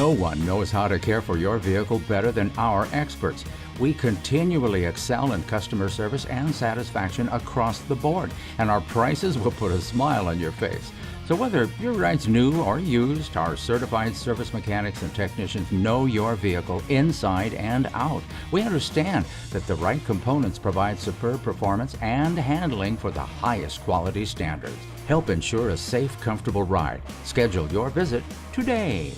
No one knows how to care for your vehicle better than our experts. We continually excel in customer service and satisfaction across the board, and our prices will put a smile on your face. So whether your ride's new or used, our certified service mechanics and technicians know your vehicle inside and out. We understand that the right components provide superb performance and handling for the highest quality standards. Help ensure a safe, comfortable ride. Schedule your visit today.